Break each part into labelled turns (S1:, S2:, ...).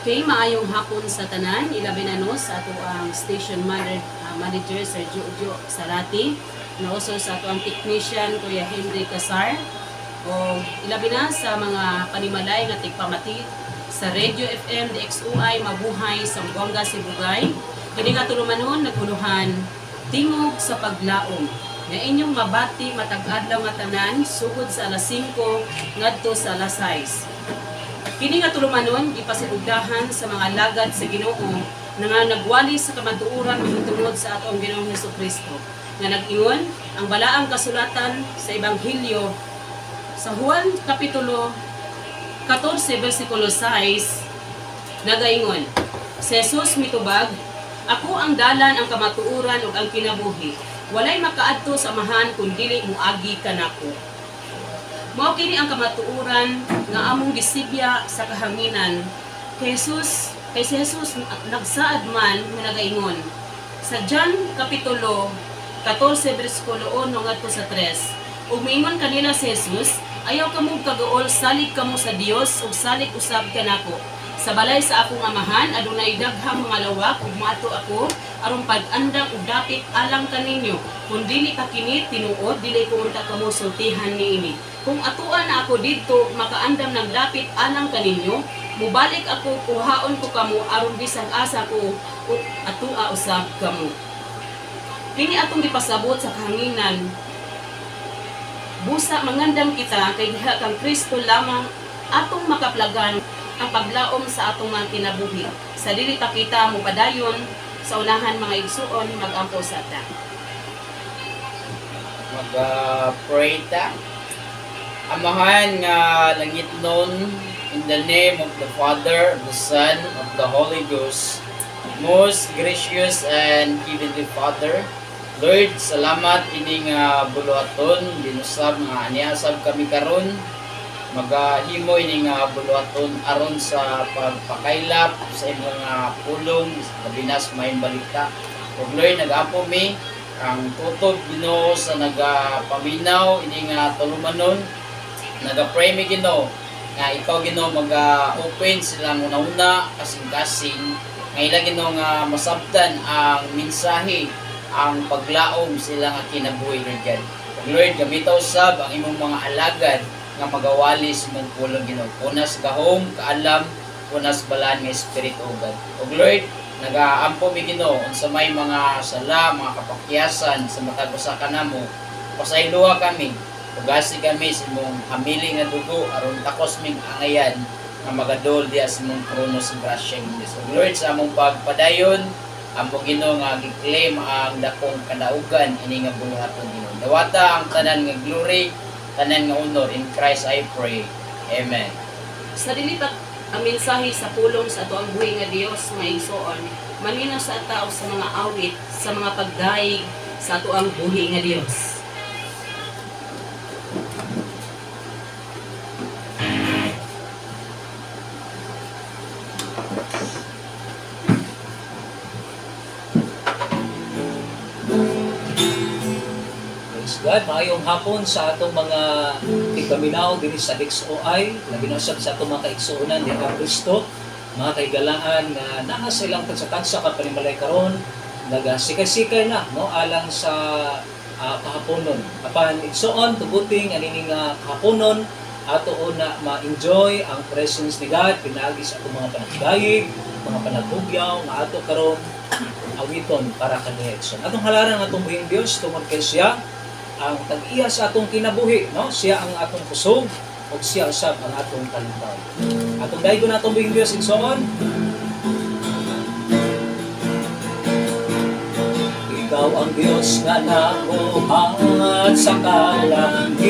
S1: Kay maayong hapon sa tanan, ilabi na no sa ato ang station manager Sir Jojo Sarati, na also sa ato ang technician Kuya Henry Casar, o ilabi na sa mga panimalay nga tigpamati sa Radio FM DXUI Mabuhay sa Buanga Sibugay. Kini nga tulumanon naguluhan tingog sa paglaom nga inyong mabati matag-adlaw nga tanan sugod sa alas 5 ngadto sa alas 6. Kini nga tulumanon ipasinugdahan sa mga lagad sa Ginoo nga nagwali sa kamatuoran mahitungod sa atong Ginoong Hesukristo. Nga nag-ingon ang balaang kasulatan sa Ebanghelyo sa Juan kapitulo 14 bersikulo 6 nagaingon, si Jesus mitubag, ako ang dalan, ang kamatuoran ug ang kinabuhi. Walay makaadto sa amahan kun dili moagi kanako. Mao kini ang kamatuoran nga among gisibya sa kahanginan. Kay si Jesus nagsaad man nga nagaingon sa John kapitulo 14 bersikulo 1 ngadto sa 3. Ug miingon kanila si Jesus, ayaw kamo kagaol, salig kamo sa Dios ug salig usab kanako. Sa balay sa akong amahan adunay daghang mga lawak ug maato ako aron pag-andam ug dapit alang kaninyo. Kung dili ka kini tinuod, dili ko unta kamo sultihan niini. Kung atuan na ako didto makaandam ng dapit alang kaninyo, mubalik ako kuhaon ko kamo aron bisag asa ko atua usab kamo. Kini atong gipasabot sa kahanginan. Busa mangandam kita kay diha kang Kristo lamang atong makaplagan ang paglaom sa atong mga kinabuhi. Sa dili pa kita mo padayon sa unahan mga igsuon magampo sa ta.
S2: Mag-pray ta. Amahan nga langit nun, in the name of the Father, of the Son, of the Holy Ghost, most gracious and heavenly Father, Lord, salamat ining buluhaton, dinusab nga aniasab kami karon, magahimo ining buluhaton aron sa pagpakaylap sa imong pulong, kabinas may balita. Ug Lord, nag-apo mi ang tutob Ginoo sa nagapaminaw ining tulumanon. Naga-pray mi Ginoo nga ikaw Ginoo mag-open silang una-una kasing-kasing nga ila Ginoo nga masabtan ang mensahe, ang paglaom sila nga kinabuhi Lord God. Lord, gamitaw sab ang imong mga alagad nga magawali sa imong pulong Ginoo. Punas gahom, kaalam, punas balaan nga espiritu God. O Lord, nagaampo mi Ginoo unsa may mga sala, mga kapakyasan sa matag usa kanamo. Pasayloha kami, ugasi kami sa imong hamili nga dugo aron takos ming angayan nga magadol diha sa imong trono sa grasya Ginoo. O Lord, sa among pagpadayon ampo Ginoo nga gi-claim ang dakong kadaugan ini nga buluhaton Ginoo. Dawata ang tanan nga glory, tanan nga honor, in Christ I pray. Amen.
S1: Sa dili pa ang mensahe sa pulong sa ato ang buhi nga Dios nga igsuon, maninaw sa tao sa mga awit, sa mga pagdaig sa ato ang buhi nga Dios.
S3: God, maayong hapon sa atong mga tigpaminaw din sa DXUI, labi na sa atong mga kaigsuunan din ang Kristo, mga kaigalaan na naa sa ilang tansa-tansa ka panimalay karon, nagasikay-sikay na no alang sa kahaponon. Apan igsuon tuguting anining kahaponon ato na ma-enjoy ang presence ni God pinaagi sa atong mga panagdayeg, mga panagbugyaw nga ato karon awiton para kanihekson. Atong halaran ang atong buhing Dios tungod kay siya ang tag-iya sa atong kinabuhi, no? Siya ang atong kusog o siya usab ang atong talentaw. Atong daygon natong buhing Dios igsoon. Ikaw ang Dios nga nabuhat sa kalangitan.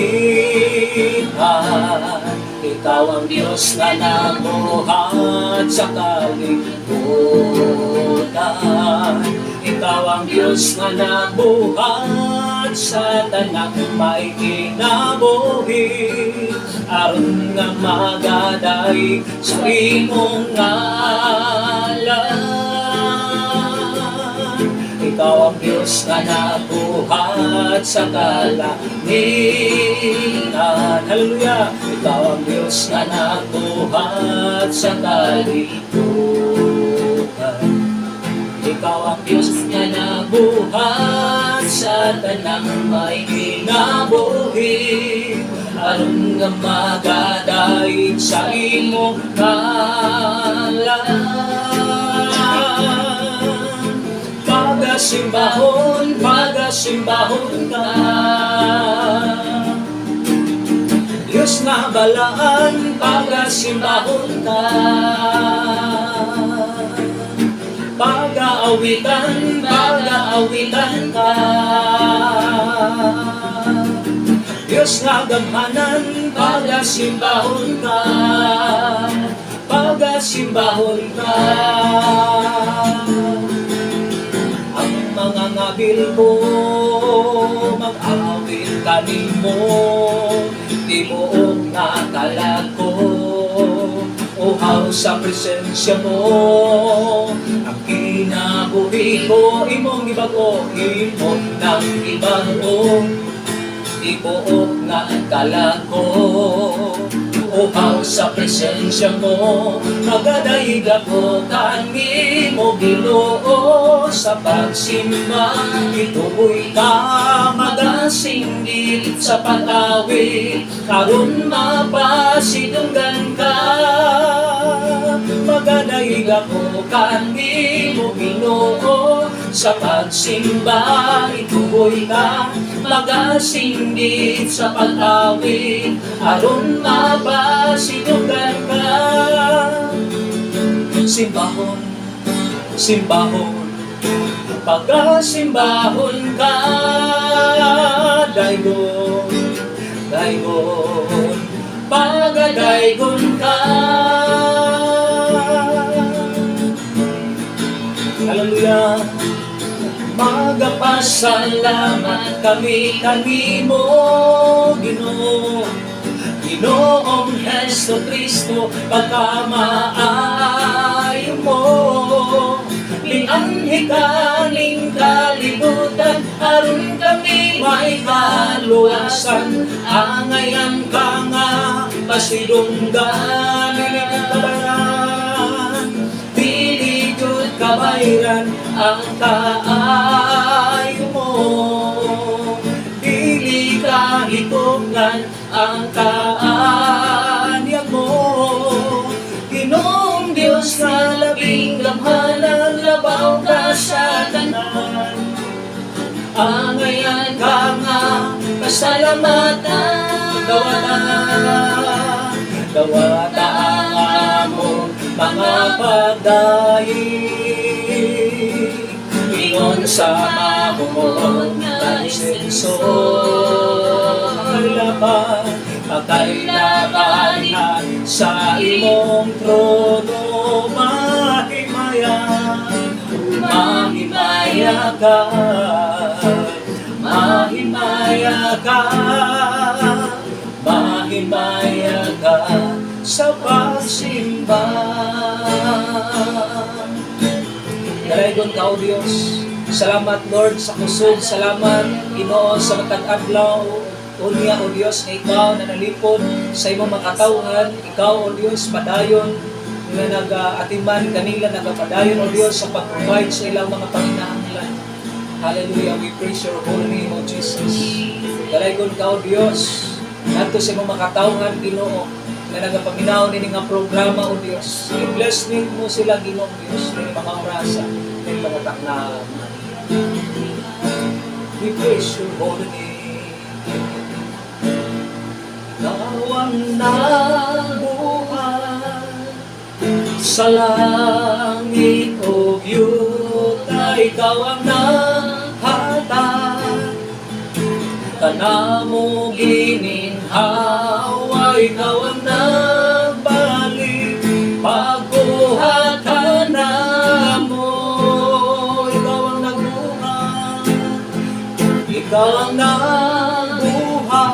S3: Ikaw ang Dios nga nabuhat sa kalibutan. Ikaw ang Diyos nga nabuhat sa tanang may kinabuhi, aron nga magaday sa imong ngalan. Ikaw ang Diyos nga nabuhat sa kalangitan. Hallelujah! Ikaw ang Diyos nga nabuhat sa kalikutan. Ikaw ang Diyos nga nabuhat sa tanang may kinabuhi. Aron nga magadaig sa imong ngalan. Pagasimbahon, pagasimbahon ka. Diyos nga balaan, pagasimbahon ka. Pag-aawitan, pag-aawitan ka. Diyos nga gamhanan, pagasimbahon ka. Pagasimbahon ka. Ang mga ngabil mo, mag-awit kanimo. Di mo nakalag ko, uhaw sa presensya mo. Ang kinabuhi ko, imong ibago, imong nang ibago. Ibuok nga ang kalag ko, uhaw sa presensya mo. Magadaig ako kanimo Ginoo sa pagsimba. Ituloy ka magasinggit sa pag-awit, karon mapasidunggan ka. Magadaig ako kanimo Ginoo sa pagsimba. Ituloy ka magasinggit sa pag-awit, aron mapasinugan ka. Simbahon, simbahon, pagkasimbahon ka. Daygon, daygon, pagadaygon ka. Hallelujah. Magapasalamat kami kanimo Ginoo, Ginoong Hesus Kristo, pagkamaayo mo. Lianhi kaning kalibutan, aron kami may kaluwasan. Angayan ka nga pasidunggan, kabayran ang kaayo mo. Dili ka hitungan ang kaanyag mo. Ginoong Diyos na labing lamhanan, labaw ka sa tanan. Angayan ka nga pasalamatan. Dawata ang among mga pagdaig, ingon sa mahumon na isenso. Pagkailaban sa imong trono, mahimaya, mahimaya ka, mahimaya ka, mahimaya ka sa pagsimba. Dalaygon ka, O Diyos. Salamat, Lord, sa kusog. Salamat, Ginoo, sa matag adlaw. Unya, O Diyos, na ikaw na nalipod sa imong makatawhan. Ikaw, O Diyos, padayon na nag-atiman kanila, nagpadayon, O Diyos, sa pag-provide sa ilang mga panginahanglan. Hallelujah, we praise your holy name, O Jesus. Dalaygon ka, O Diyos, nato sa imong makatawhan, Ginoo, na nagapaminaw nini nga programa, O Diyos. I-bless mo sila, Ginoong Diyos, nini mga orasa, nini mga taknahan. We praise your holy name. Nawang nabuhay sa langit o yuta, ikaw ang naghatag. Kanamo gininhawa, ikaw ang nagbalik. Pagbuhat ka namo, ikaw ang nagbuhat. Ikaw ang nagbuhat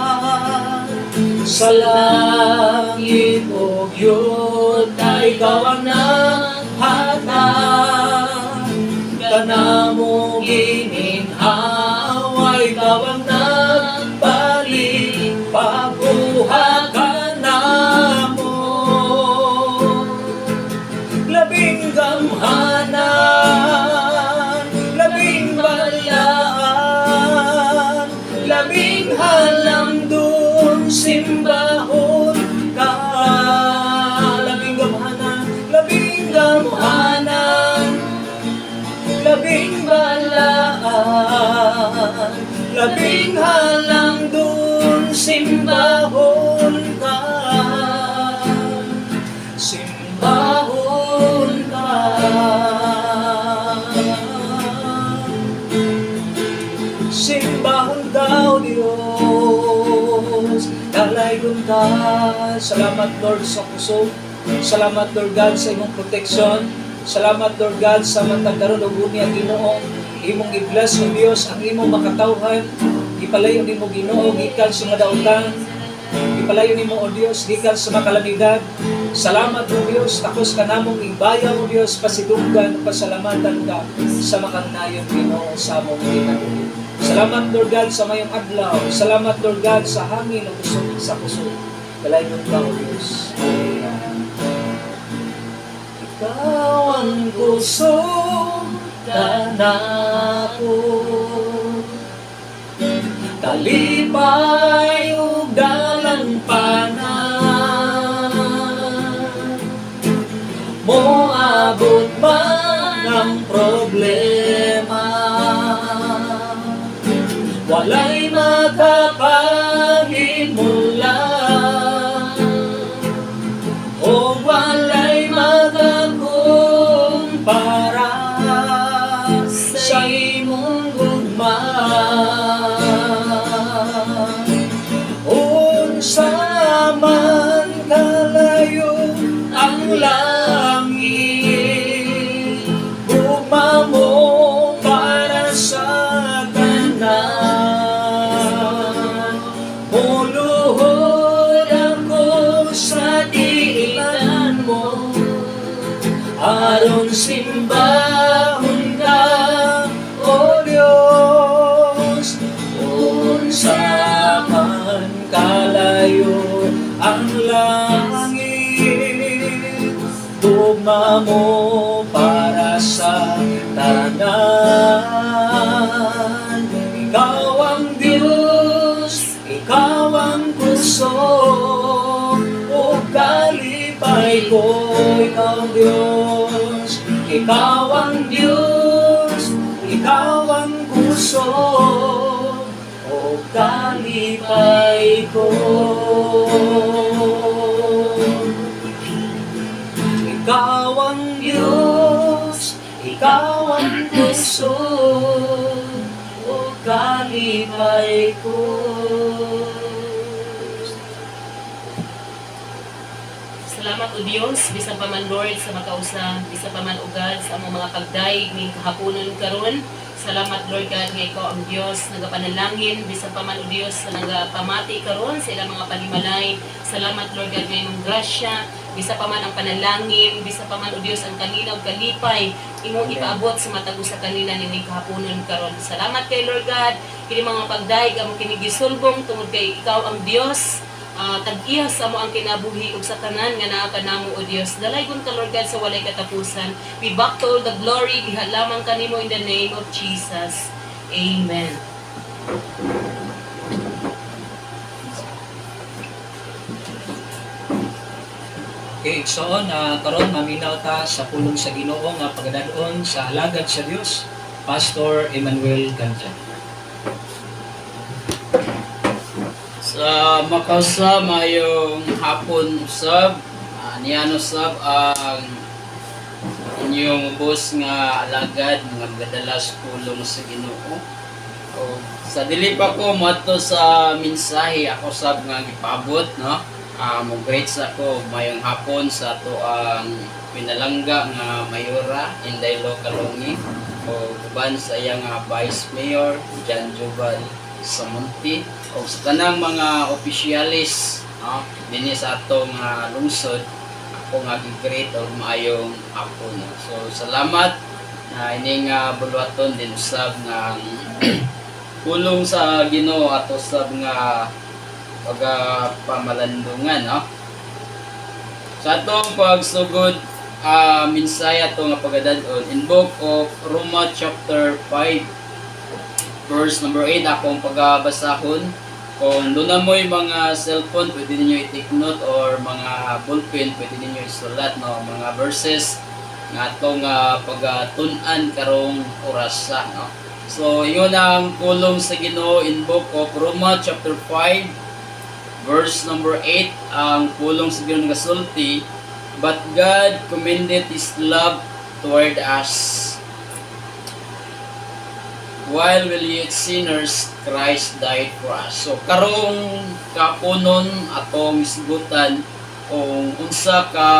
S3: sa langit o yuta, ikaw ang naghatag. Kanamo gininhawa, Salamat, Lord, sa puso. Salamat, Lord God, sa imong protection. Salamat, Lord God, sa matag karon ug unya Ginoo. Imong i-bless o Dios ang imong makatawhan. Ipalayo nimo Ginoo gikan sa madautan. Ipalayo nimo o Dios gikan sa makalamidad. Salamat o Dios, takos ka namong ibayaw o Dios, pasidunggan, pasalamatan ka sa makangnayon Ginoo sa among ginatuloy. Salamat Lord God sa mayong adlaw. Salamat Lord God sa hangin o puso sa puso. Kalayon ka o Dios. Amen. Ikaw ang puso tanako, kalipay ug dalanpanan, moabot man ang problema, walay makapaghimulan o walay makakumpara sa imong gugma. Unsa man kalayo ang langit, gugma mo para sa tanan. Muluhod ako sa diilan mo, aron simbahon ka, O Diyos. Unsa man kalayo ang langit, tugma mo para sa tanan. Ikaw ang Diyos, ikaw ang puso, o kalipay ko. Ikaw ang Diyos, ikaw ang Diyos, ikaw ang puso, o kalipay ko. Ikaw ang Diyos, ikaw ang puso, o kalipay ko.
S1: Salamat o Dios, bisan pa man Lord sa makausa, bisan pa man ugad sa among mga pagdaig ning kahaponon karon. Salamat Lord God nga ikaw ang Dios nagapanalangin, bisan pa man o Dios sa nagapamati karon sa ilang mga panimalay. Salamat Lord God nga imong grasya, bisan pa man ang panalangin, bisan pa man o Dios ang kalinaw kalipay imong ipaabot sa matag usa kanila ning kahaponon karon. Salamat kay Lord God, kini mga pagdaig among kini gisulbong tungod kay ikaw ang Dios. Tag-iyas sa mo ang kinabuhi ug sa tanan nga naa kanamo o Dios. Dalaygon ka Lord God sa walay katapusan. We back to all the glory, diha lamang kanimo in the name of Jesus. Amen.
S3: Okay, so karon maminaw ta sa pulong sa Ginoo nga pagdadon sa alagad sa Dios, Pastor Emmanuel Ganja.
S2: Sa makausa mayong hapon usab, niyan usab ang inyong boss nga alagad nga gadalas pulong sa Ginoo. O, sa dili pa ko moadto sa mensahe ako sab nga gipabot, no? Mo greets ako mayong hapon sa ato ang pinalangga nga mayora Inday Kalongi o uban sa iyang Vice Mayor John Jubal Samonti o sa tanang mga opisyalis dinhi sa atong lungsod. Ako nga gi-greet og maayong hapon. So salamat na ining bulwaton din usab nga pulong sa Ginoo ato sab nga pamalandungan, no? Sa atong pagsugod minsaya ato nga pagadadon in book of Roma chapter 5 verse number 8 akong pagbasahon. Kung doon na mo yung mga cellphone, pwede ninyo i-take note or mga ballpen, pwede ninyo isulat, no? Mga verses nga itong pagtun-an karong orasa, no? So, yun ang pulong sa Ginoo in book of Roma chapter 5 verse number 8 ang pulong sa Ginoo nga sulti, but God commended His love toward us. while we yet sinners, Christ died for us. So karong kapunon atong isgutan kung unsa ka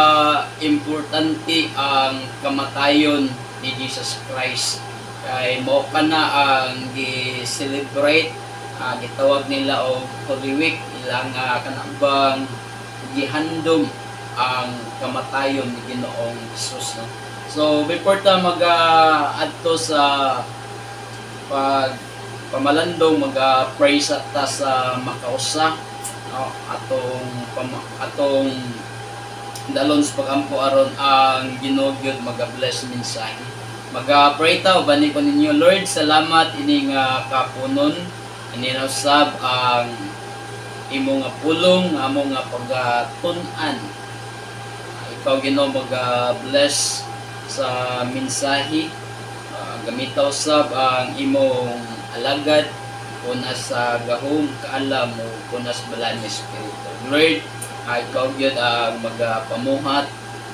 S2: importante ang kamatayon ni Jesus Christ. Kay mao kana ang gi-celebrate, gitawag nila og Holy Week, ilang kanabang gihandom ang kamatayon ni Ginoong Jesus, no? So before ta adto sa pamalandong, pray sa ta sa makausa, no? atong dalon sa pagampo aron ang Ginoo gyud bless mensahe. Pray ta ubani ko ninyo. Lord, salamat ining kapunon, ini usab ang imo nga pulong, amo nga pagatun-an. Ikaw Ginoo bless sa mensahe. Gamitaw sab ang imong alagad kuna sa gahom kaalam mo kuna sa balaan nga espiritu. Lord, ikaw gyud ang magapamuhat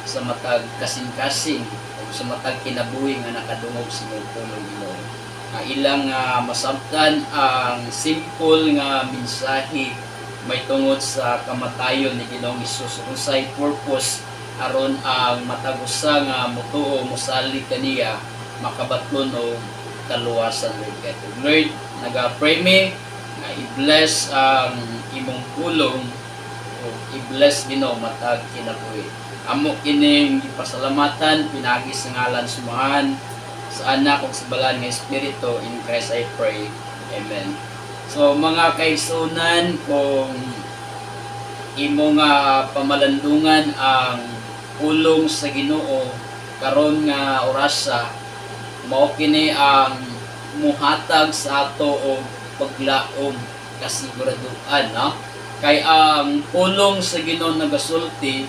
S2: sa matag kasing-kasing o sa matag kinabuhi nga nakadungog sa imong pulong Ginoo. Ilang masabtan ang simple nga mensahe may tungod sa kamatayon ni Ginoong Hesus. Unsay purpose aron ang matag usa nga motuo mosalig kaniya makabatlon o kaluwasan. Lord, nag-pray me nga i-bless ang imong pulong o i-bless Ginoo matag kinabuhi. Amo kining gipasalamatan pinagi sa ngalan sumahan sa anak ug sa balaan nga espiritu, in Christ I pray. Amen. So mga kaigsunan, kung imo nga pamalandungan ang pulong sa Ginoo karon nga orasa, mao kini ang muhatag sa ato og paglaom kasiguraduhan, no? Kay ang pulong sa Ginoo nagasulti,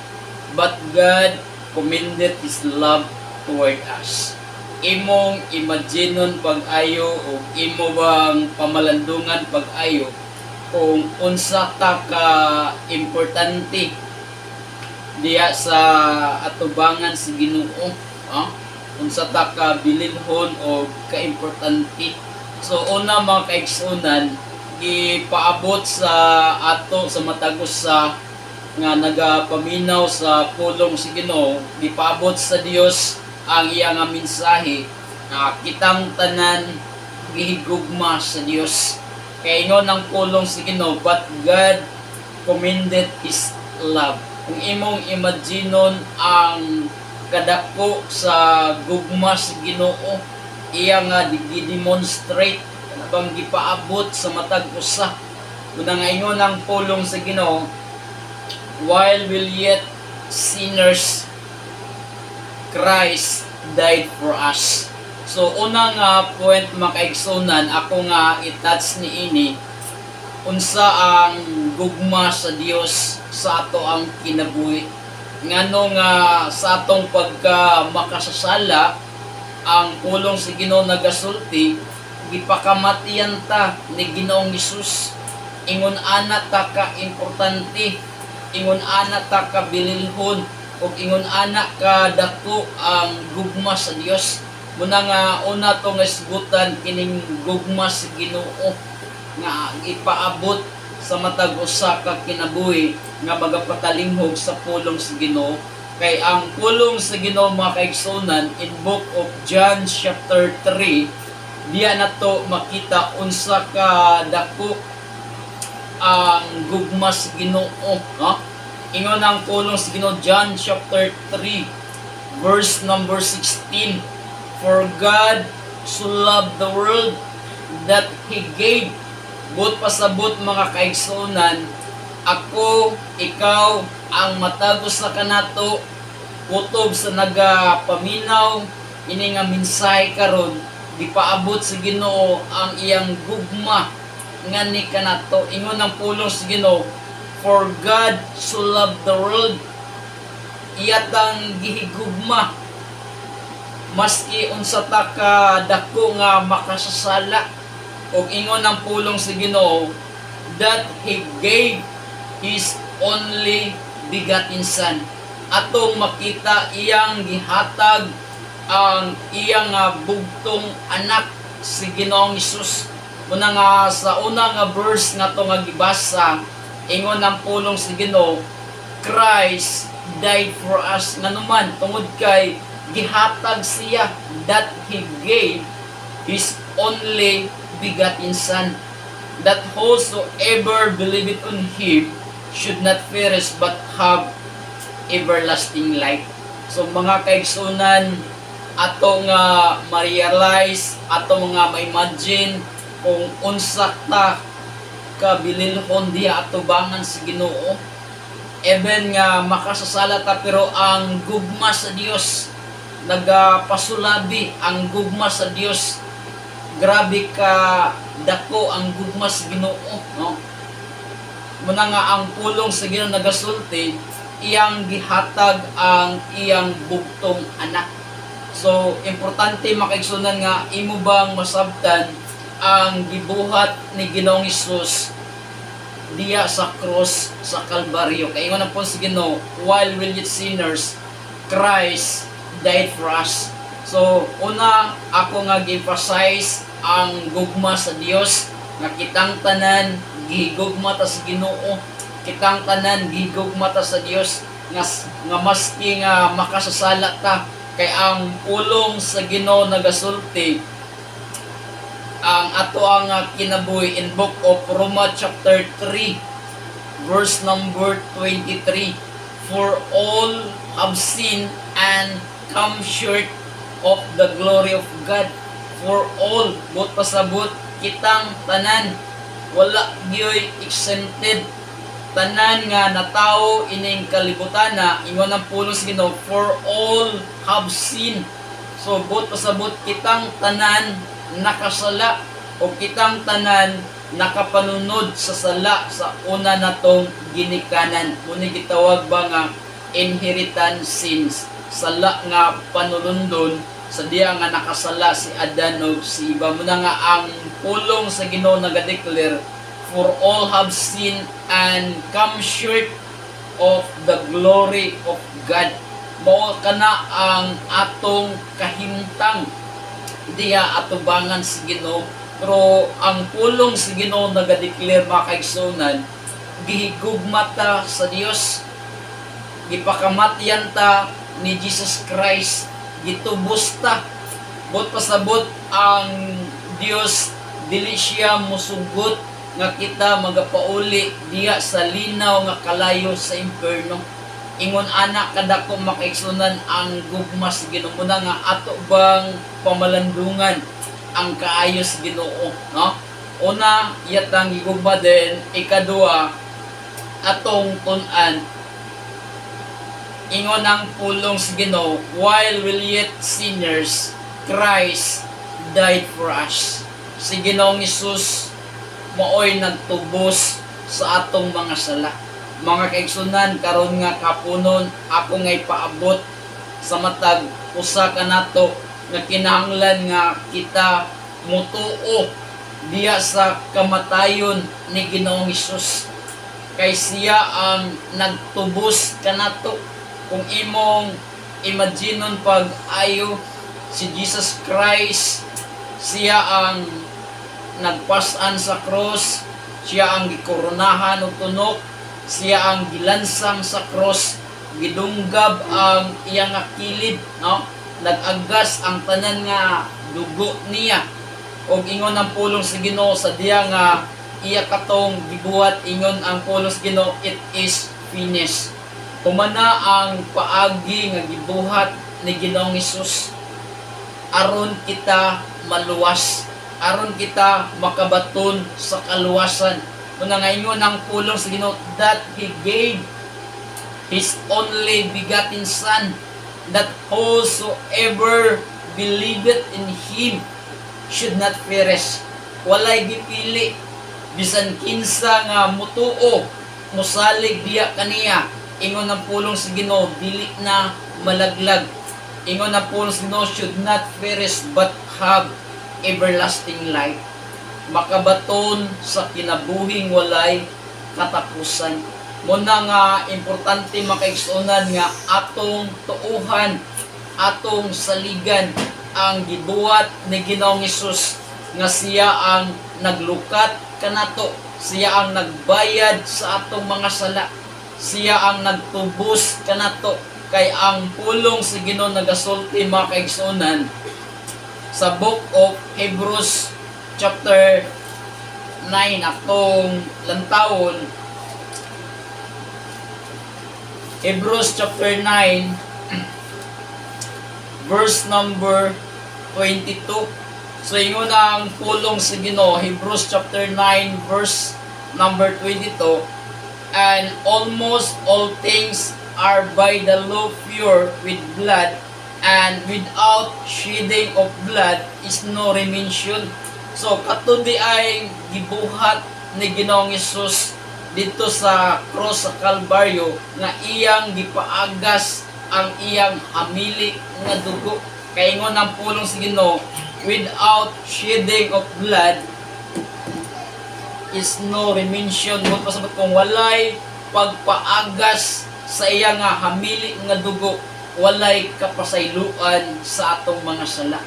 S2: but God commended His love toward us. Imong imaginon pag-ayo o imo bang pamalandungan pag-ayo kung unsa ta ka importante diya sa atubangan sa Ginoo, unsa ta ka bilinhon o kaimportante. So una mga kaigsunan, ipaabot sa ato sa matagos sa nga nagapaminaw sa pulong si Ginoo, ipaabot sa Dios ang iya nga mensahe, kitang tanan gihigugma sa Dios. Kay ingon ang pulong si Ginoo, but God commended His love. Kung imong imaginon ang kadako sa gugma sa Ginoo, iya nga gi-demonstrate bang gipaabot sa matag usa. Una nga ingon ang pulong sa Ginoo, while we yet sinners, Christ died for us. So unang point makaigsunan, ako nga i-touch ni ini unsa ang gugma sa Dios sa ato ang kinabuhi. Ngano nga sa atong pagka makasasala, ang pulong si Ginoo nagasulti, gipakamatian ta ni Ginoong Hesus. Ingon ana ta ka importante, ingon ana ta ka bililhon, ug ingon ana ka dako ang gugma sa Dios. Muna nga una tong isgutan kining gugma sa Ginoo nga ipaabot sa matag usa ka kinabuhi nga magapatalinghog sa pulong sa Ginoo. Kay ang pulong sa Ginoo mga kaigsunan in book of John chapter 3, diya na to makita unsa ka dako ang gugma sa Ginoo, Ingon ang pulong sa Ginoo, John chapter 3 verse number 16, for God so loved the world that He gave. But pasabot mga kaigsunan, ako, ikaw, ang matagos sa kanato, kutob sa nagapaminaw, ini nga mensahe karon, gipaabot sa Ginoo ang iyang gugma nga ni kanato. Ingon ang pulong sa Ginoo, for God so loved the world, iyatang gihigugma maski unsa ta ka dako nga makasasala. Og ingon ang pulong sa Ginoo, that He gave His only begotten Son. Atong makita iyang gihatag ang iyang bugtong anak si Ginoong Hesus. Muna nga sa unang nga verse nga to nga gibasa, ingon ang pulong si Ginoo, Christ died for us. Nga naman, tungod kay gihatag siya that He gave His only begotten Son, that whosoever believeth on Him should not perish but have everlasting life. So mga kaigsunan, ato nga ma-realize, ato nga ma-imagine kung unsa ta kabililhon diha atubangan si Ginoo. Even nga makasasala ta, pero ang gugma sa Dios nagapasulabi, ang gugma sa Dios grabe ka dako ang gugma sa Ginoo, no? Muna nga ang pulong sa Ginoo nagasulti, iyang gihatag ang iyang bugtong anak. So importante makaigsunan nga, imo bang masabtan ang gibuhat ni Ginoong Hesus diya sa cross sa Kalbaryo? Kay ingon na po si Ginoo, while we yet sinners, Christ died for us. So una, ako nga gi-emphasize ang gugma sa Dios, nga kitang tanan gigugma ta sa Ginoo, kitang tanan gigugma ta sa Dios, nga maski nga makasasala ta, kay ang pulong sa Ginoo nagasulti ang ato ang kinabuhi in book of Roma chapter 3 verse number 23. For all have sinned and come short of the glory of God. For all, but pasabot kitang tanan, wala gyoy exempted, tanan nga natawo ining kalibutan na ingon ang pulong sa Ginoo, for all have sinned. So but pasabot kitang tanan nakasala, o kitang tanan nakapanunod sa sala sa una natong ginikanan. Muna gitawag ba nga inheritance sins, sala nga panulundon sa diya nga nakasala si Adan o si Eva. Muna nga ang pulong sa Ginoo nagadeclare, for all have sinned and come short of the glory of God. Mao kana ang atong kahimtang diya atubangan si Ginoo. Pero ang pulong si Ginoo nagadeclare mga kaigsunan, gihigugma ta sa Dios, gipakamatyan ta ni Jesus Christ, gitubos ta. Bot pasabot ang Dios, dili siya musugot nga kita magapauli diya sa linaw nga kalayo sa impierno. Ingon anak kadako makaigsunan ang gugma sa Ginoo. Muna nga ato bang pamalandungan ang kaayos Ginoo, no? Una, yatang gigugma din. Ikadua, atong tunan, ingon ang pulong sa Ginoo, while we yet sinners, Christ died for us. Si Ginoong Hesus maoy nagtubos sa atong mga sala. Mga kaigsunan, karon nga kapunon, ako nga'y paabot sa matag usa ka nato nga kinahanglan nga kita mutuo diya sa kamatayon ni Ginoong Hesus. Kay siya ang nagtubos kanato. Kung imong imaginon pag ayo si Jesus Christ, siya ang nagpasan sa cross, siya ang gikoronahan og tunok, siya ang gilansang sa cross, gidunggab ang iyang kilid, no? Nagagas ang tanan nga dugo niya. Og ingon ang pulong sa Ginoo sa diya nga iya katong gibuhat, ingon ang pulong sa Ginoo, it is finished. Humana ang paagi nga gibuhat ni Ginoong Hesus aron kita maluwas, aron kita makabaton sa kaluwasan. Muna nga ingon ang pulong sa Ginoo, that He gave His only begotten Son, that whosoever believeth in Him should not perish. Walay gipili, bisan kinsa nga mutuo, musalig diya kaniya. Ingon ang pulong sa Ginoo, dili na malaglag. Ingon ang pulong sa Ginoo, should not perish but have everlasting life. Makabaton sa kinabuhing walay katapusan. Muna nga importante makaigsunan nga atong tuuhan, atong saligan ang gibuhat ni Ginoong Hesus nga siya ang naglukat kanato, siya ang nagbayad sa atong mga sala, siya ang nagtubos kanato. Kay ang pulong sa Ginoo nagasulti mga kaigsuonan sa book of Hebrews chapter 9 atong lantawon. Hebrews chapter 9 verse number 22. So ingon ang pulong sa Ginoo, Hebrews chapter 9 verse number 22, and almost all things are by the law pure with blood, and without shedding of blood is no remission. So katudi ay gibuhat ni Ginoong Hesus dito sa cross sa Kalbaryo nga iyang gipaagas ang iyang hamili nga dugo. Kay ingon ang pulong sa Ginoo, without shedding of blood is no remission. Mo pasabot kung walay pagpaagas sa iya nga hamili nga dugo, walay kapasayloan sa atong mga sala.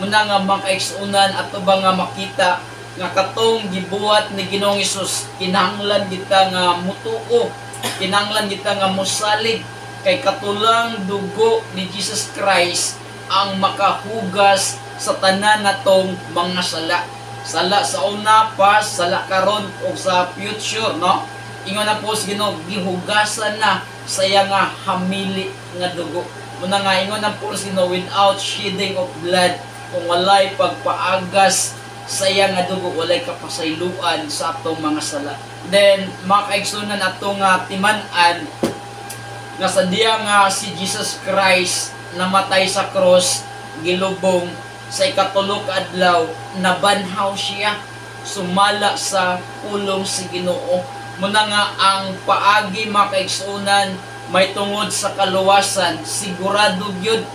S2: Muna nga makaigsunan ato ba nga makita nga katong gibuhat ni Ginoong Hesus, kinahanglan kita nga mutuo, kinahanglan kita nga mosalig kay katulang dugo ni Jesus Christ ang makahugas sa tanan natong mga sala. Sala sa una pa, sala karon o sa future, no? Ingon na po sa Ginoo, gihugasan na sa iya nga hamili nga dugo. Muna nga ingon na po sa Ginoo, without shedding of blood, kung walay pagpaagas sa iya nga dugo, walay kapasayloan sa atong mga sala. Then makaigsunan atong timan-an nga sa diya nga si Jesus Christ namatay sa cross, gilubong sa ikatulog adlaw, nabanhaw siya, sumala sa pulong si Ginoo. Muna nga ang paagi makaigsunan may tungod sa kaluwasan, sigurado gyud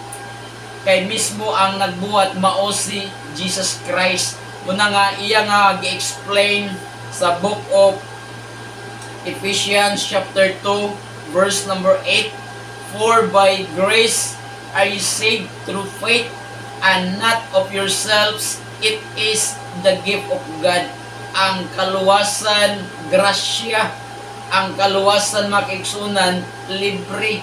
S2: kay mismo ang nagbuhat mao si Jesus Christ. Muna nga iya nga gi-explain sa book of Ephesians chapter 2 verse number 8, for by grace are you saved through faith, and not of yourselves, it is the gift of God. Ang kaluwasan, grasya. Ang kaluwasan makaigsunan, libre.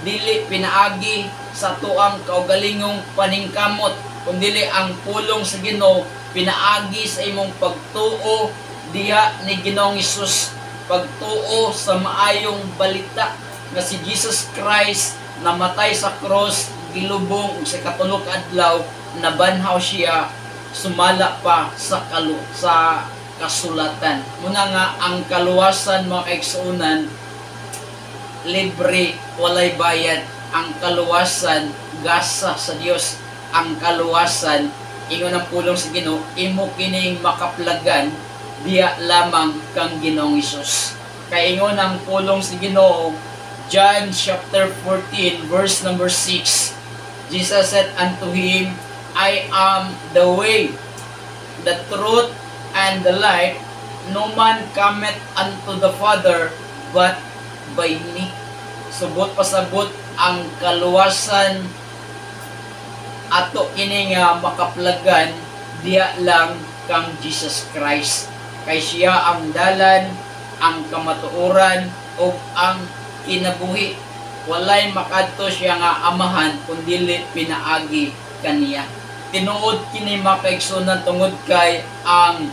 S2: Dili pinaagi sa tuang kaugalingong paningkamot, kundili ang pulong sa Ginoo pinaagi sa imong pagtuo diha ni Ginoong Hesus, pagtuo sa maayong balita nga si Jesus Christ namatay sa cross, gilubong sa katulog adlaw, nabanhaw siya, sumala pa sa kasulatan. Muna nga ang kaluwasan mga kaigsuonan, libre, walay bayad. Ang kaluwasan, gasa sa Dios. Ang kaluwasan, ingon ang pulong sa Ginoo, imo kining makaplagan diya lamang kang Ginoong Hesus. Kay ingon ang pulong sa Ginoo, John chapter 14 verse number 6, Jesus said unto him, I am the way, the truth, and the life. No man cometh unto the Father but by me. Subot pasabot ang kaluwasan ato kini nga makaplagan diya lang kang Jesus Christ. Kay siya ang dalan, ang kamatuoran, o ang kinabuhi. Walay makadto siya nga amahan kundili pinaagi kaniya. Tinuod kini makaigsunan tungod kay ang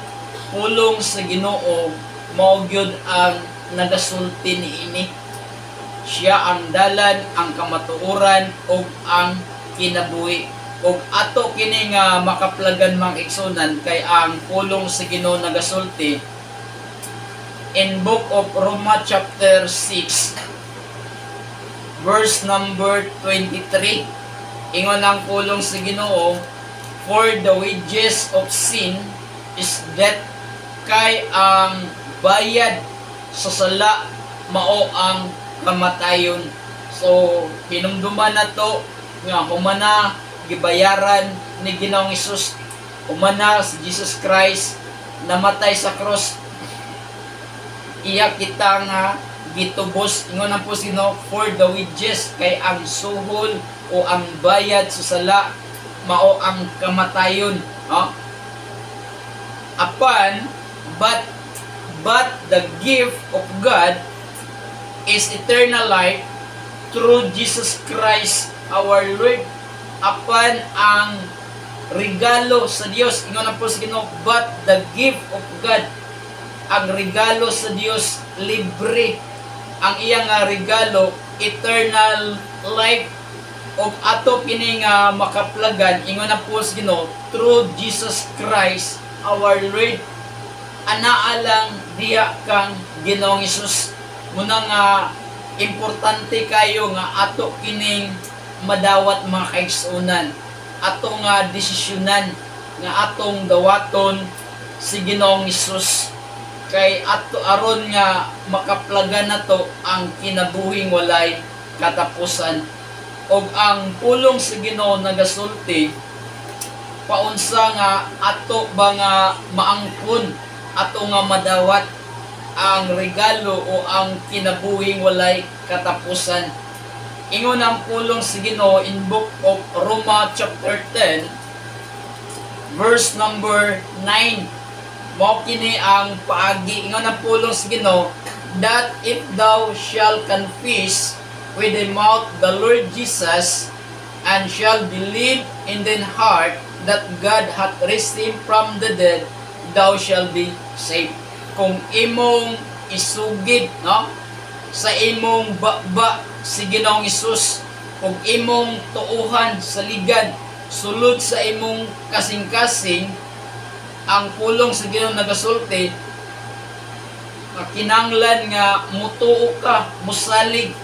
S2: pulong sa Ginoo mao gyud ang nagasulti niini. Siya ang dalan, ang kamatuoran, o ang kinabuhi. Og ato kini nga makaplagan makaigsunan kay ang pulong sa Ginoo nagasulti in book of Roma chapter 6 verse number 23. Ingon ang pulong sa Ginoo, for the wages of sin is death, kay ang bayad sa sala mao ang kamatayon. So hinumduman na to nga humana gibayaran ni Ginoong Hesus, humana si Jesus Christ namatay sa cross, iya kita nga gitubos. Ingon ang po sino, for the wages, kay ang suhol o ang bayad sa sala mao ang kamatayon, no? apan but the gift of God is eternal life through Jesus Christ our Lord. Apan ang regalo sa Dios, ingon na po sa Ginoo, but the gift of God, ang regalo sa Dios libre, ang iyang regalo eternal life. Og ato kini nga makaplagan, ingon na po sa Ginoo, through Jesus Christ our Lord. Anaa lang diya kang Ginoong Hesus. Muna nga importante kayo nga ato kining madawat mga kaigsunan, ato nga desisyonan nga atong dawaton si Ginoong Hesus, kay ato aron nga makaplagan nato ang kinabuhing walay katapusan. Og ang pulong sa Ginoo nagasulti paunsa nga ato ba nga maangkon, ato nga madawat ang regalo o ang kinabuhing walay katapusan. Ingon ang pulong sa Ginoo in book of Roma chapter 10 verse number 9. Mao kini ang paagi. Ingon ang pulong sa Ginoo, that if thou shall confess with the mouth the Lord Jesus, and shall believe in thine heart that God hath raised him from the dead, thou shall be saved. Kung imong isugid, no, sa imong baba si Ginoong Hesus, kung imong tuuhan sa ligad sulod sa imong kasing-kasing, ang pulong sa Ginoo nagasulti, kinanglan nga mutuo ka, musalig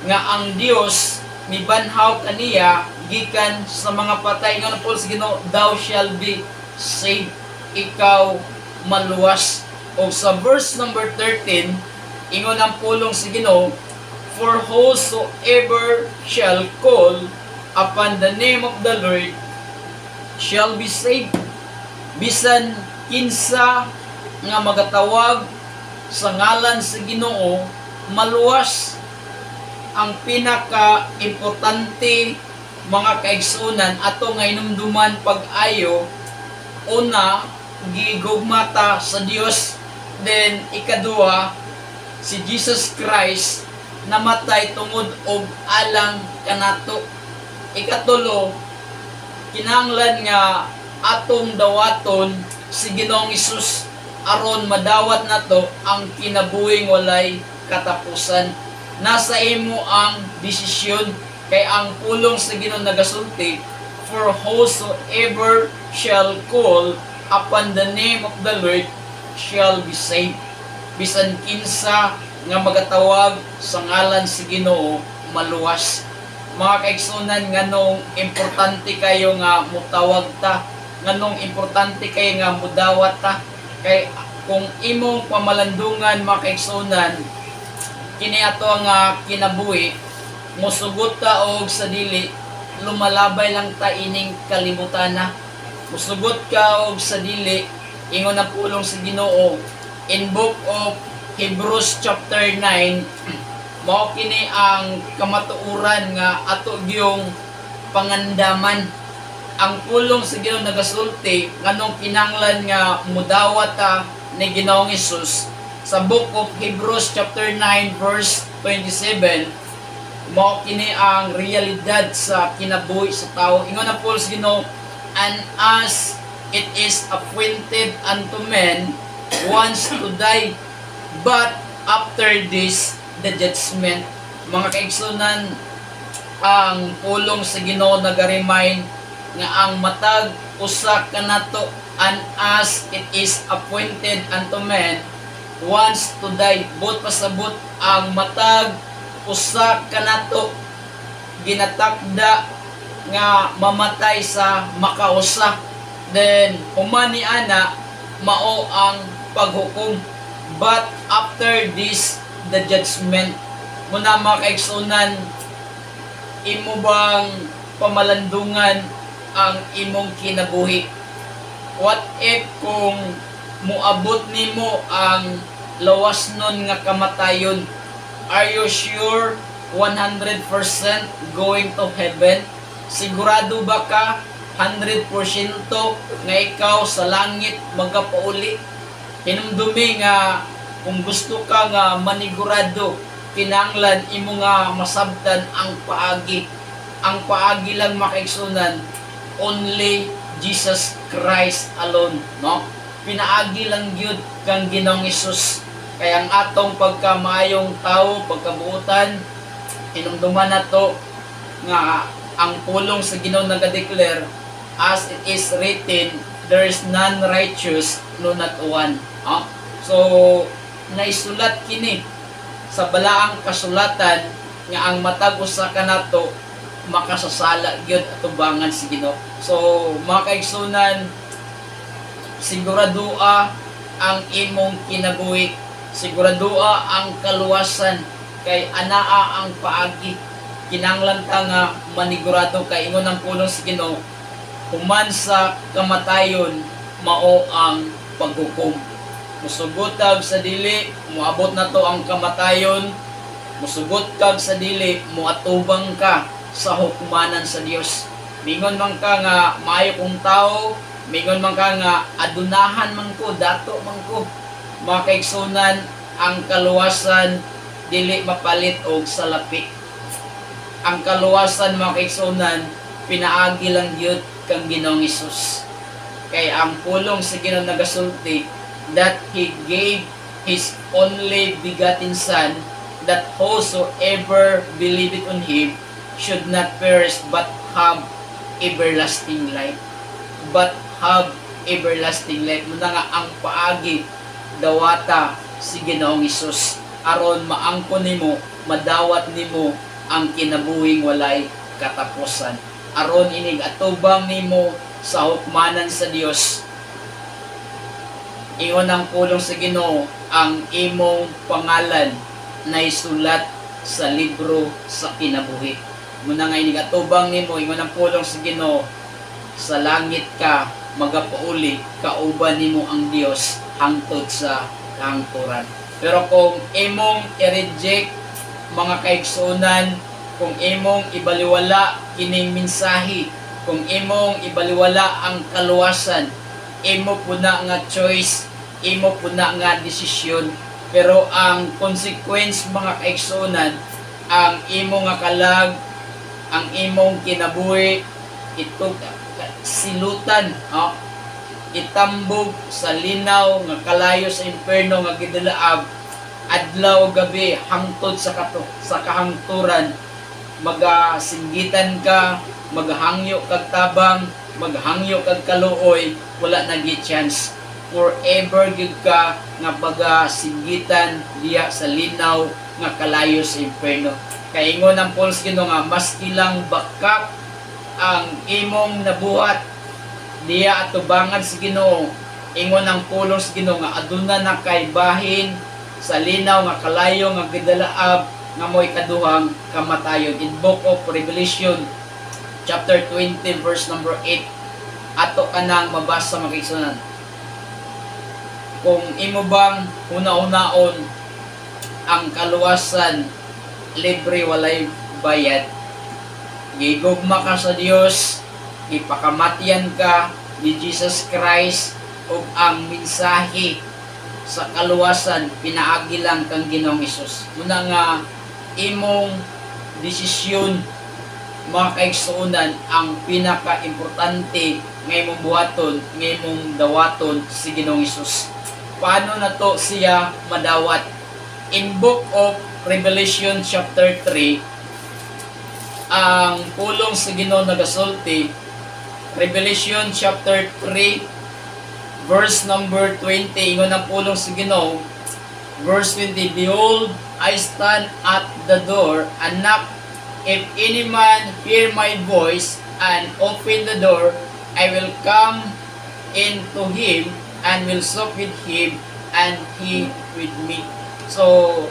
S2: nga ang Dios mibanhaw kaniya gikan sa mga patay. Nga po sa Ginoo, thou shall be saved, ikaw maluwas. O sa verse number 13, ingon ang pulong sa Ginoo, for whosoever shall call upon the name of the Lord shall be saved. Bisan kinsa nga magatawag sa ngalan sa Ginoo maluwas. Ang pinaka-importante mga kaigsunan ato nga inumduman pag-ayo, una, gigugmata sa Dios, then ikaduha, si Jesus Christ namatay tungod og alang kanato. Ikatulo, kinahanglan nga atong dawaton si Ginoong Hesus aron madawat nato ang kinabuhing walay katapusan. Nasa imo ang desisyon, kay ang pulong sa Ginoo nagasulti, for whosoever shall call upon the name of the Lord shall be saved. Bisan kinsa nga magatawag sa ngalan si Ginoo maluwas. Mga kaigsunan, nganong importante kayo nga mutawag ta, nganong importante kayo nga mudawat ta, kay kung imong pamalandungan mga kaigsunan kini ato nga kinabuhi, musugot ta og sa dili, lumalabay lang ta ining kalibutan na. Musugot ka og sa dili, ingon ang pulong sa Ginoo in book of Hebrews chapter 9, mao kini ang kamatuoran nga ato gyung pangandaman. Ang pulong sa Ginoo nagasulti nganong kinahanglan nga mudawat ta ni Ginoong Hesus. Sa book of Hebrews chapter 9 verse 27, mao kini ang realidad sa kinabuhi sa tao. Ingon na po sa Ginoo, and as it is appointed unto men once to die, but after this the judgment. Mga kaigsunan, ang pulong sa Ginoo nag-remind nga ang matag usa kanato, and as it is appointed unto men once to die. Bot pasabot ang matag usa kanato ginatakda nga mamatay sa makausa, then humani ana mao ang paghukom, but after this the judgment. Muna mga kaigsunan, imo bang pamalandungan ang imong kinabuhi? What if kung muabot nimo ang lawas nun nga kamatayon? Are you sure 100% going to heaven? Sigurado ba ka 100% nga ikaw sa langit magapauli. Hinumdumi nga kung gusto ka nga manigurado, kinahanglan imo nga masabtan ang paagi. Ang paagi lang makaigsunan, only Jesus Christ alone, no? Pinaagi lang gyud kang Ginoong Hesus. Kaya ang atong pagkamayong tao, pagkabuutan, hinumduman nato nga ang pulong sa Ginoo naga-declare, as it is written, there is none righteous, no not one. So, naisulat kini sa balaang kasulatan nga ang matag usa kanato makasasala gyud atubangan si Ginoo. So, mga kaigsunan, siguradua ang imong kinabuhi, siguradua ang kaluwasan, kay anaa ang paagi. Kinahanglan ta nga manigurado kay ingon ang pulong si Ginoo, human sa kamatayon mao ang paghukom. Musugot kag sa dili, moabot na to ang kamatayon. Musugot kag sa dili, moatubang ka sa hukumanan sa Dios. Mingon man ka nga maayo kong tao, mingon man ka nga adunahan man ko, dato man ko. Mga kaigsunan, ang kaluwasan dili mapalit og salapi. Ang kaluwasan, mga kaigsunan, pinaagi lang gyud kang Ginoong Hesus. Kay ang pulong sa Ginoo nagasulti, that He gave His only begotten Son, that whosoever believeth on Him should not perish but have everlasting life. But have everlasting life. Muna nga ang paagi dawata si Ginoong Hesus aron maangkon nimo, madawat nimo ang kinabuhing walay katapusan. Aron inig atubang nimo sa hukmanan sa Dios. Ingon ang pulong sa Ginoo, ang imong pangalan na isulat sa libro sa kinabuhi. Muna nga inig atubang nimo, ingon ang pulong sa Ginoo, sa langit ka magapauli, kauban nimo ang Dios hangtod sa kahangturan. Pero kung imong i-reject, mga kaigsunan, kung imong ibaliwala kining mensahe, kung imong ibaliwala ang kaluwasan, imo po na nga choice, imo po na nga desisyon. Pero ang consequence, mga kaigsunan, ang imo nga kalag, ang imong kinabuhi, ito silutan, itambog sa linaw nga kalayo sa imperno nga gidalaab, adlaw gabi hangtod sa kahangturan. Magasinggitan ka, maghangyo kag tabang, maghangyo kag kaluoy, wala na gi chance. Forever gid ka nga bagasinggitan diya sa linaw nga kalayo sa imperno. Kay ingon ang Paul sa Ginoo nga mas ilang bakak ang imong nabuhat diya atubangan sa Ginoo. Ingon ang pulong sa Ginoo nga aduna na kay bahin sa linaw nga kalayo nga gidalaab nga mo'y kaduhang kamatayon. In Book of Revelation chapter 20 verse number 8, ato ka nang mabasa, mga kaigsunan. Kung imo bang una-unaon ang kaluwasan libre walay bayad, gigugma ka sa Dios, ipakamatian ka ni Jesus Christ, ug ang mensahe sa kaluwasan pinaagi lang kang Ginoong Hesus. Muna nga imong desisyon, mga kaigsuunan, ang pinaka-importante nga imong buhaton, nga imong dawaton si Ginoong Hesus. Paano na to siya madawat? In Book of Revelation chapter 3, ang pulong sa Ginoo nagasulti, Revelation chapter 3 verse number 20, ingon ang pulong sa Ginoo, verse 20, behold, I stand at the door and knock. If any man hear my voice and open the door, I will come into him and will sup with him and he with me. So,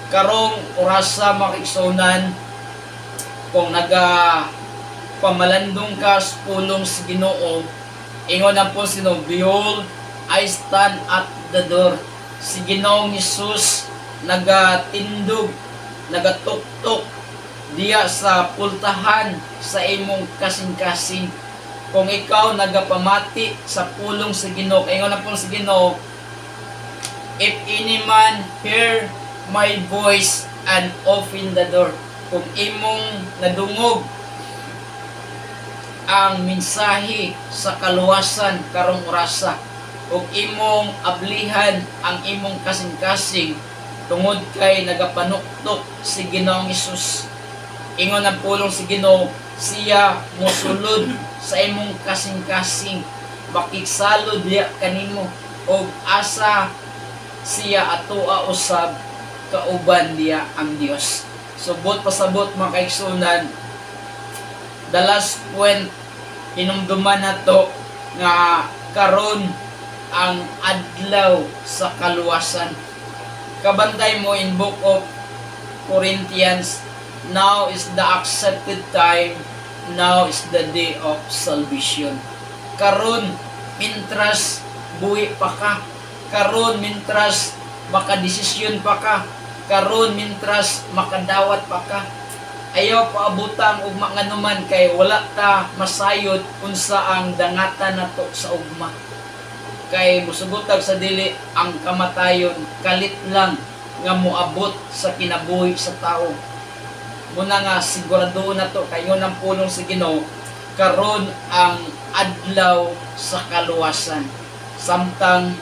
S2: karong orasa, mga kaigsunan, kung pamalandong ka sa pulong sa Ginoo, ingon ang po sino, behold, I stand at the door. Si Ginoong Hesus nagatindog, nagatuktok diya sa pultahan sa imong kasing-kasing. kung ikaw nagapamati sa pulong sa Ginoo, kay ingon ang pulong sa Ginoo, if any man hear my voice and open the door. Kung imong nadungog ang mensahe sa kaluwasan karong orasa, ug imong ablihan ang imong kasing-kasing tungod kay nagapanuktok si Ginoong Hesus, ingon ang pulong si Ginoo, siya mosulod sa imong kasing-kasing, makigsalod diya kanimo, ug asa siya atoa usab kauban diya ang Dios. Subot pasabot mga kaigsunan, the last point hinumduman nato nga karon ang adlaw sa kaluwasan. Kabantay mo in Book of Corinthians, now is the accepted time, now is the day of salvation. Karon mintras buhi pa ka, karon mintras makadesisyon pa ka, karon mintras makadawat pa ka, ayaw paabutang ugma nganuman kay wala ta masayod unsa ang dangatan nato sa ugma. Kay musubutag sa dili ang kamatayon, kalit lang nga moabot sa kinabuhi sa tao. Muna nga sigurado na to kay ngon ang pulong sa Ginoo, karon ang adlaw sa kaluwasan. Samtang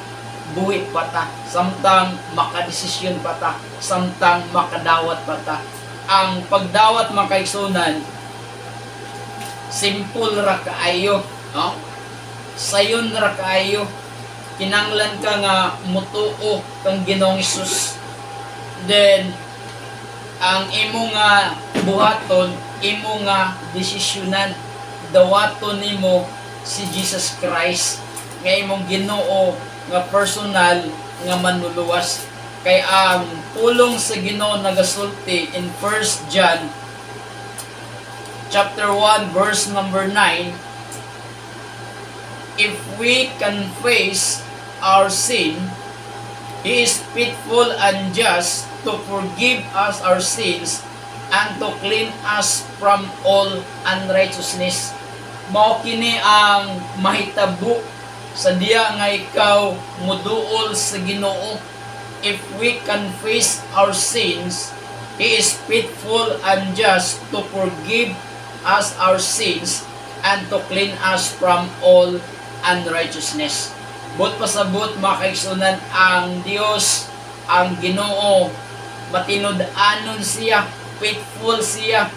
S2: buhi pa ta, samtang makadesisyon pa ta, samtang makadawat pa ta. Ang pagdawat mga kaigsunan, simple ra kaayo, no? Sayon ra kaayo. Kinanglan ka nga mutuo kang Ginoong Hesus. Then ang imo nga buhaton, imo nga desisyonan, dawaton nimo si Jesus Christ nga imong Ginoo nga personal nga manluluwas. Kay ang pulong sa Ginoo nagasulti in 1 John chapter 1 verse number 9, if we confess our sin, He is faithful and just to forgive us our sins and to clean us from all unrighteousness. Mao kini ang mahitabo sa diya nga ikaw muduol sa Ginoo. If we confess our sins, He is faithful and just to forgive us our sins and to clean us from all unrighteousness. But pasabot mga kaigsunan, ang Dios, ang Ginoo, matinud-anon siya, faithful siya,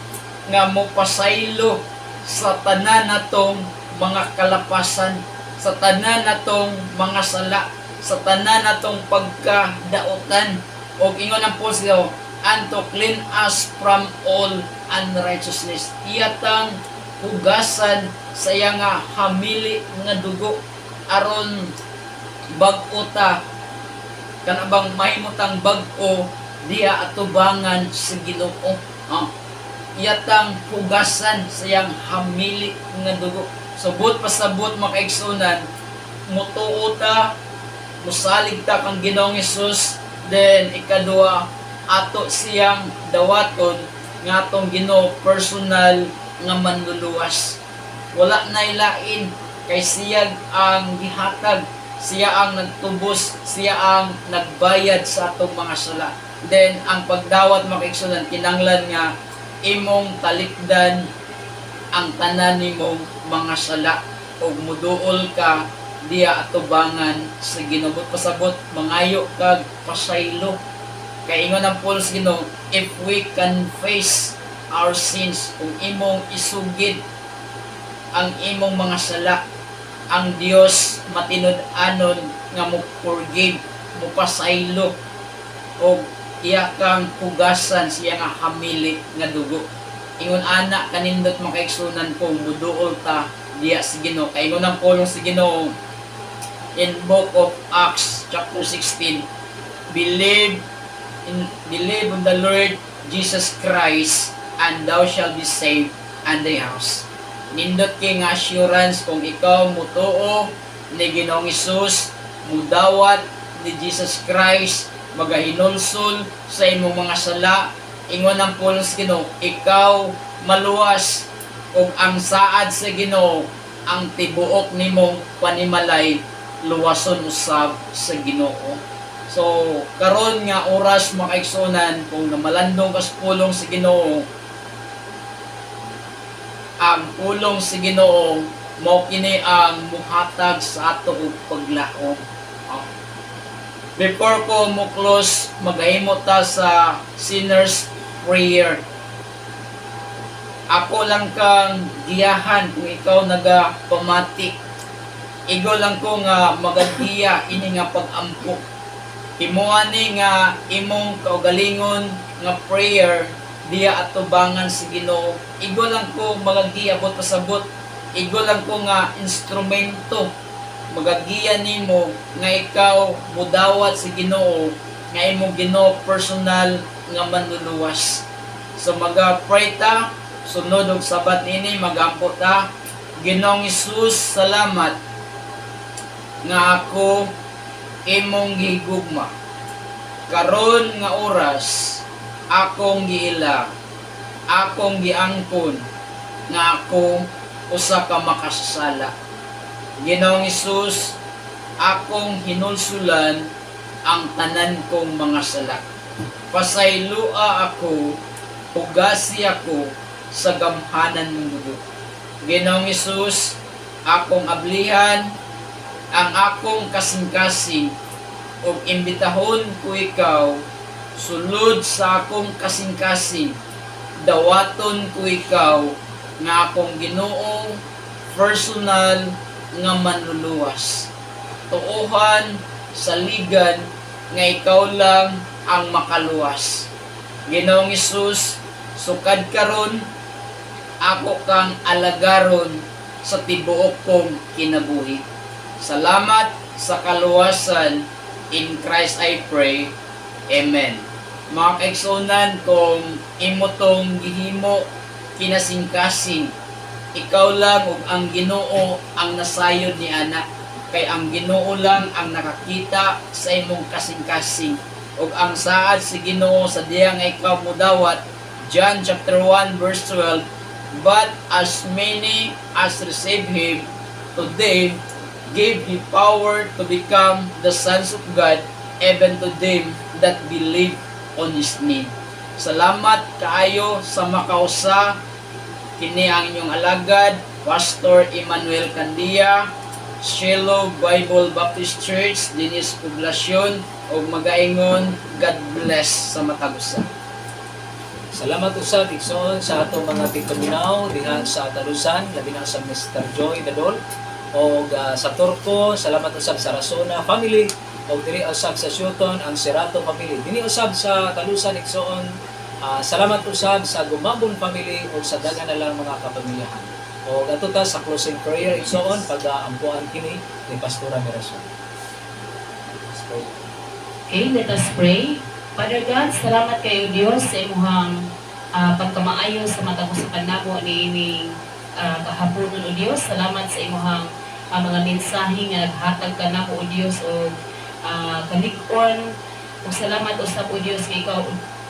S2: nga mopasaylo sa tanan natong mga kalapasan, sa tanan natong mga sala, sa tanan natong pagkadautan, o ingon ang po siya, and to clean us from all unrighteousness. Iyatang hugasan sa iya nga hamili nga dugo, aron bag-o ta, kanabang mahimutang bag-o diya atubangan sa Ginoo. Iyatang hugasan sa iyang hamili nga dugo. Subot pasabot mga kaigsunan, mutuo ta, musalig ta kang Ginoong Hesus, then ikadua ato siyang dawaton nga atong Ginoo personal nga manluluwas. Wala na ilain, kay siya ang gihatag, siya ang nagtubos, siya ang nagbayad sa atong mga sala. Then ang pagdawat mga kaigsunan, kinanglan nga imong talikdan ang tanan nimong mga sala o muduol ka diya atubangan sa Ginoo. Pasabot mangayo kag pasaylo, kay ingon ang pulos Ginoo, if we confess our sins, kung imong isugid ang imong mga sala, ang Dios matinud-anon nga mo forgive, mo pasaylo, o iya kang hugasan siya nga hamili nga dugo. Ingon ana kanindot mga kaigsunan ko, muduol ta diya si Ginoo. Kay ingon ang pulong si Ginoo in Book of Acts chapter 16, believe on the Lord Jesus Christ and thou shalt be saved and thy house. Nindot kay nga assurance kung ikaw mutuo ni Ginoong Hesus, mudawat ni Jesus Christ, magahinulsol sa imong mga sala, ingon ang pulong sa Ginoo, ikaw maluwas, ug ang saad sa Ginoo ang tibuok nimong panimalay luwason usab sa Ginoo. So karon nga oras mga kaigsuonan, kung namalandong kas pulong sa Ginoo, ang pulong sa Ginoo mao kini ang muhatag sa ato og paglaom. Before ko mo close, maghahimo ta sa sinner's prayer. Ako lang kang giyahan kung ikaw nagapamati. Igo lang ko nga magagiya ini nga pag-ampo. Himuani nga imong kaugalingon nga prayer diya atubangan si Ginoo. Igo lang ko magagiya bot pasabot. Igo lang ko nga instrumento magagiya nimo nga ikaw mudawat si Ginoo nga imong Ginoo personal nga manluluwas. So maga-pray ta, sunod og sabat ini magampo ta. Ginoong Hesus, salamat nga ako imong gihigugma. Karon nga oras akong giila, akong giangkon nga ako usa ka makasasala. Ginoong Hesus, akong hinulsulan ang tanan kong mga sala. Pasaylua ako, hugasi ako sa gamhanan mong dugo. Ginoong Hesus, akong ablihan ang akong kasing-kasing ug imbitahon ko ikaw sulod sa akong kasing-kasing. Dawaton ko ikaw nga akong Ginoo personal nga manluluwas. Tuohan sa ligan nga ikaw lang ang makaluwas. Ginoong Hesus, sukad karon ako kang alagaron sa tibuok kong kinabuhi. Salamat sa kaluwasan. In Christ I pray. Amen. Mga kaigsuonan, kung imo tong gihimo kinasing-kasing, ikaw lang ug ang Ginoo ang nasayod ni ana. Kay ang Ginoo lang ang nakakita sa imong kasing-kasing. Ug ang saad si Ginoo sa diha nga ikaw mudawat, John chapter 1 verse 12, but as many as receive Him, to them gave He power to become the sons of God, even to them that believe on His name. Salamat kaayo sa makausa. Kini ang inyong alagad, Pastor Emmanuel Candia, Shiloh Bible Baptist Church, Dinis Poblacion, o magaingon, God bless sa matagusa.
S3: Salamat usab igsoon sa atong mga tigpaminaw diha sa Talusan, labi na sa Mr. Joy Dadol o sa Turco. Salamat usab sa Rasona family o diri usab sa Shuton ang Serato family. Dini usab sa Talusan igsoon. Salamat usab sa Gumabon family o sa dagan na lang mga kapamilyahan. O ato ta sa closing prayer igsoon pag-ampuan kini ni Pastora Mirason.
S1: Okay, let us pray. Father God, salamat kayo Diyos sa imuhang pagkamaayo sa matag sa panabo ni ining kahaponon o Diyos. Salamat sa imuhang mga mensahe nga naghatag ka na o Diyos o kalig-on. O salamat usap o Diyos kay ikaw,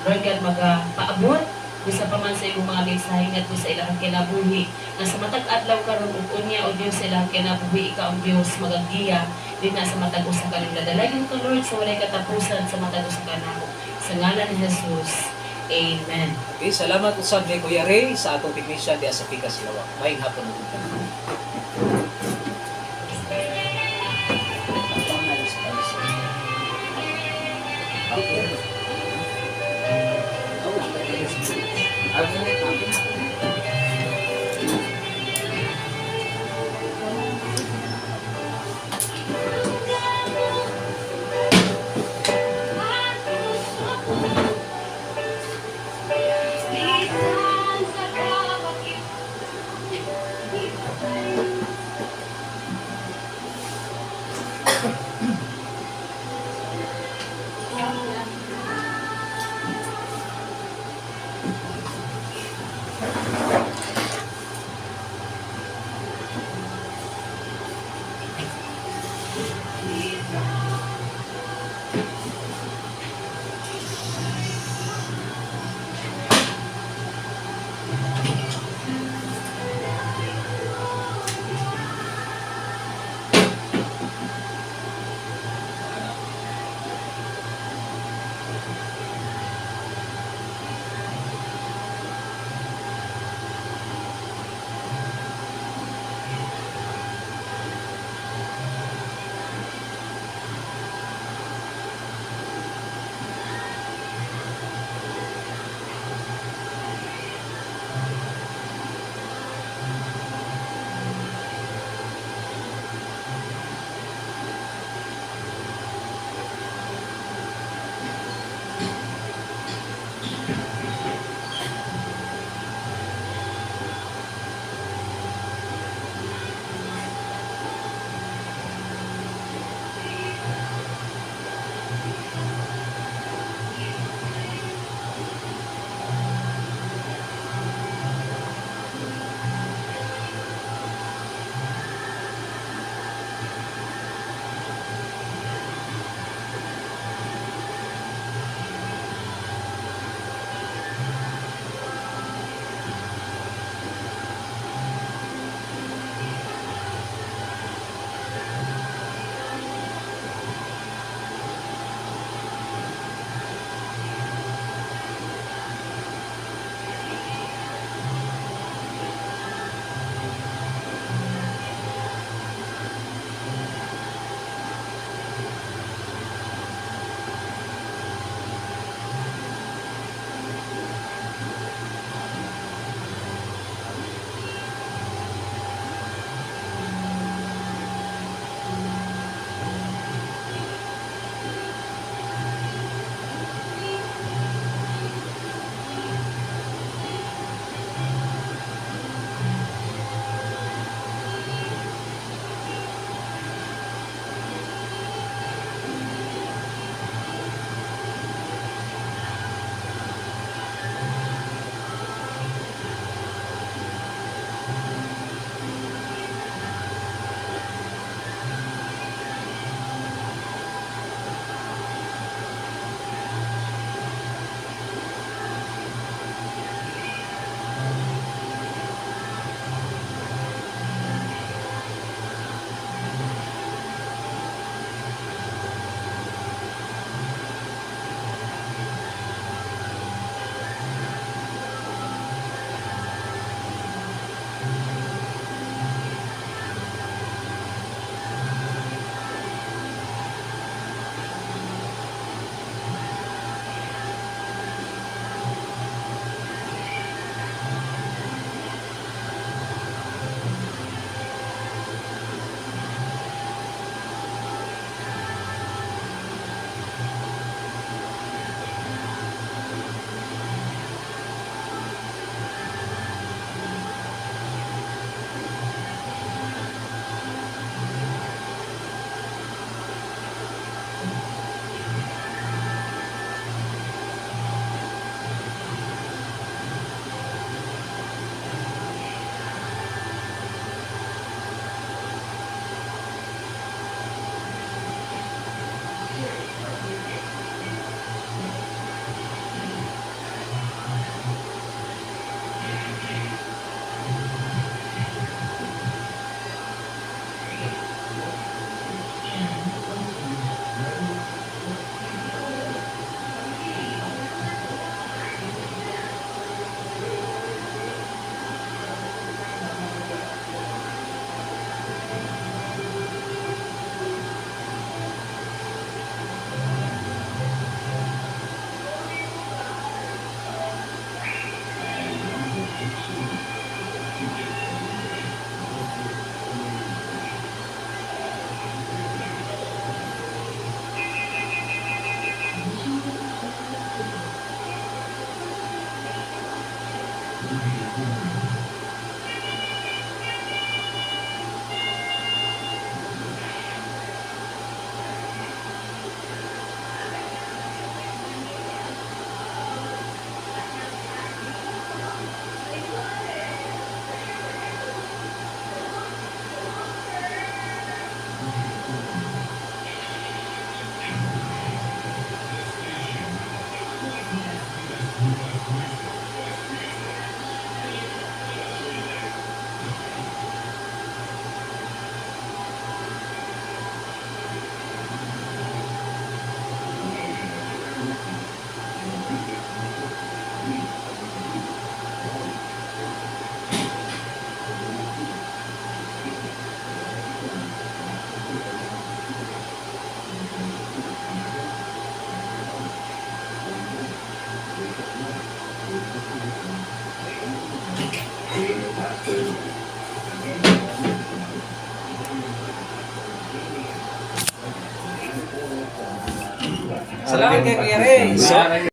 S1: Lord God, magpaabot bisa pa man sa imong mga mensahe ngadto sa ilang kinabuhi. Na sa matag adlaw karon ug unya o Dios sa ilang kinabuhi, ikaw ang Dios magagiya din na sa matag usa ka nagdadalayon ko Lord sa walay katapusan sa matag usa ka namo. Sa ngalan ni Jesus. Amen.
S3: Okay, salamat usab ni Kuya Ray sa atong technician di sa Pikas Lawak. Maayong hapon ug Salamat kay Kuya Ray. So,